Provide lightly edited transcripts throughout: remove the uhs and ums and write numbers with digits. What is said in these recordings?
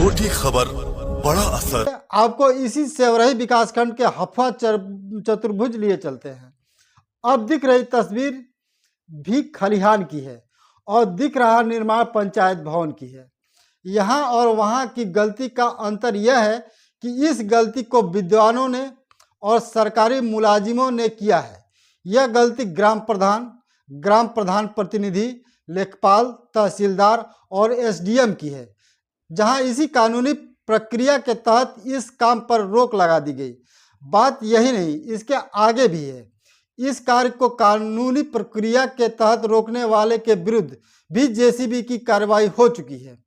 छोटी खबर बड़ा असर। आपको इसी सेवरही विकासखंड के हफा चतुर्भुज लिए चलते हैं। अब दिख रही तस्वीर भी खलिहान की है और दिख रहा निर्माण पंचायत भवन की है। यहाँ और वहाँ की गलती का अंतर यह है कि इस गलती को विद्वानों ने और सरकारी मुलाजिमों ने किया है। यह गलती ग्राम प्रधान प्रतिनिधि, लेखपाल, तहसीलदार और एसडीएम की है, जहां इसी कानूनी प्रक्रिया के तहत इस काम पर रोक लगा दी गई। बात यही नहीं, इसके आगे भी है। इस कार्य को कानूनी प्रक्रिया के तहत रोकने वाले के विरुद्ध भी जेसीबी की कार्रवाई हो चुकी है।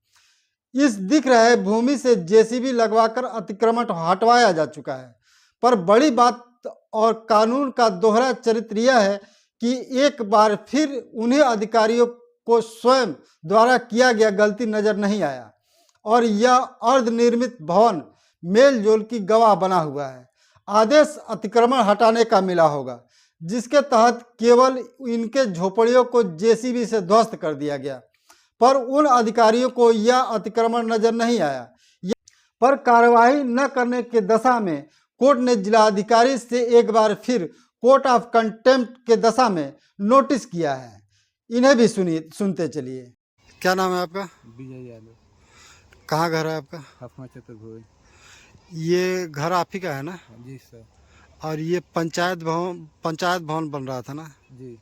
इस दिख रहे भूमि से जेसीबी लगवाकर अतिक्रमण हटवाया जा चुका है। पर बड़ी बात और कानून का दोहरा चरित्र यह है कि एक बार फिर उन्हीं अधिकारियों को स्वयं द्वारा किया गया गलती नजर नहीं आया और यह अर्धनिर्मित भवन मेल जोल की गवाह बना हुआ है। आदेश अतिक्रमण हटाने का मिला होगा, जिसके तहत केवल इनके झोपड़ियों को जेसीबी से ध्वस्त कर दिया गया, पर उन अधिकारियों को यह अतिक्रमण नजर नहीं आया। पर कार्रवाई न करने के दशा में कोर्ट ने जिलाधिकारी से एक बार फिर कोर्ट ऑफ कंटेम्प्ट के दशा में नोटिस किया है। इन्हें भी सुनते चलिए। क्या नाम है आपका? विजय यादव। कहाँ घर है आपका? हफा चतुर्भुज। ये घर आप ही का है ना? जी सर। और ये पंचायत भवन बन रहा था ना? जी।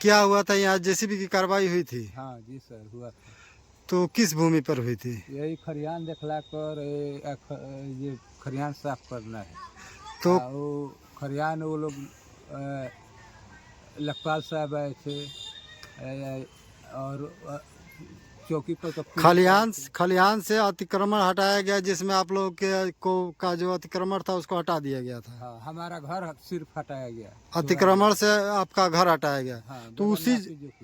क्या हुआ था, यहाँ जेसीबी की कार्रवाई हुई थी? हाँ जी सर, हुआ था। तो किस भूमि पर हुई थी? यही खरियान देखला कर ये खरियान साफ करना है। तो वो खरियान वो लोग लखपाल साहब आए थे और चौकी पर खलिहान से अतिक्रमण हटाया गया, जिसमें आप लोग का जो अतिक्रमण था उसको हटा दिया गया था। हाँ, हमारा घर सिर्फ हटाया गया। अतिक्रमण से आपका घर हटाया गया। हाँ, तो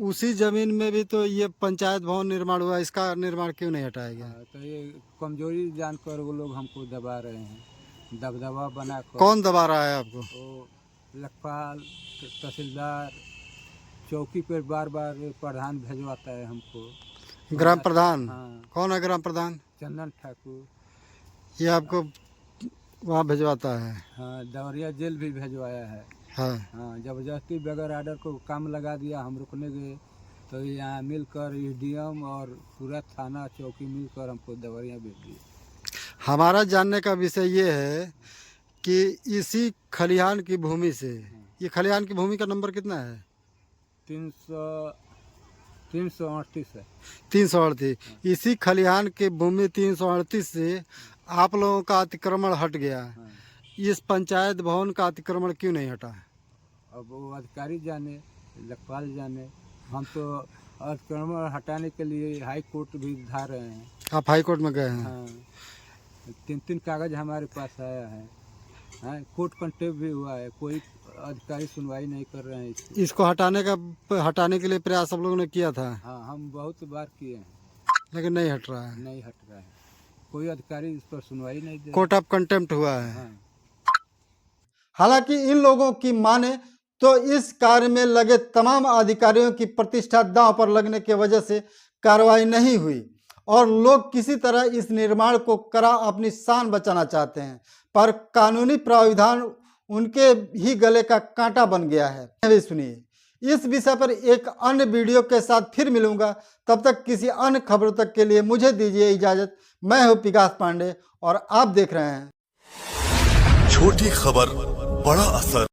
उसी जमीन में भी तो ये पंचायत भवन निर्माण हुआ, इसका निर्माण क्यों नहीं हटाया गया? तो ये कमजोरी जानकर वो लोग हमको दबा रहे हैं, दबदबा बनाकर। कौन दबा रहा है आपको? वो लखपाल, तहसीलदार, चौकी पर बार बार प्रधान भेजवाता है हमको। ग्राम प्रधान? हाँ। कौन है ग्राम प्रधान? चंदन ठाकुर। ये आपको वहाँ भेजवाता है? हाँ, दौरिया जेल भी भेजवाया है। हाँ। हाँ, जबरदस्ती बगैर आर्डर को काम लगा दिया। हम रुकने गए तो यहाँ मिलकर एसडीएम और पूरा थाना चौकी मिलकर हमको दौरिया भेज दिए। हमारा जानने का विषय ये है कि इसी खलिहान की भूमि से, ये खलिहान की भूमि का नंबर कितना है? 338 है। 338। इसी खलिहान की भूमि 338 से आप लोगों का अतिक्रमण हट गया। हाँ। इस पंचायत भवन का अतिक्रमण क्यों नहीं हटा? अब वो अधिकारी जाने, लेखपाल जाने। हम तो अतिक्रमण हटाने के लिए हाई कोर्ट भी धार रहे हैं। आप हाई कोर्ट में गए हैं? हाँ, 3 कागज हमारे पास आया है। हाँ, कोर्ट कंटेम्प्ट भी हुआ है, कोई अधिकारी सुनवाई नहीं कर रहे हैं। इसको हटाने के लिए प्रयास सब लोगों ने किया था? हाँ, हम बहुत बार किए हैं, लेकिन नहीं हट रहा है। नहीं हट रहा है। कोई अधिकारी इस पर सुनवाई नहीं दे। कोर्ट ऑफ कंटेम्प्ट हुआ है। हाँ। हालांकि इन लोगों की माने तो इस कार्य में लगे तमाम अधिकारियों की प्रतिष्ठा दांव पर लगने की वजह से कार्रवाई नहीं हुई और लोग किसी तरह इस निर्माण को करा अपनी शान बचाना चाहते हैं, पर कानूनी प्राविधान उनके ही गले का कांटा बन गया है। भी सुनिए। इस विषय पर एक अन्य वीडियो के साथ फिर मिलूंगा। तब तक किसी अन्य खबरों तक के लिए मुझे दीजिए इजाजत। मैं हूं विकास पांडे और आप देख रहे हैं छोटी खबर बड़ा असर।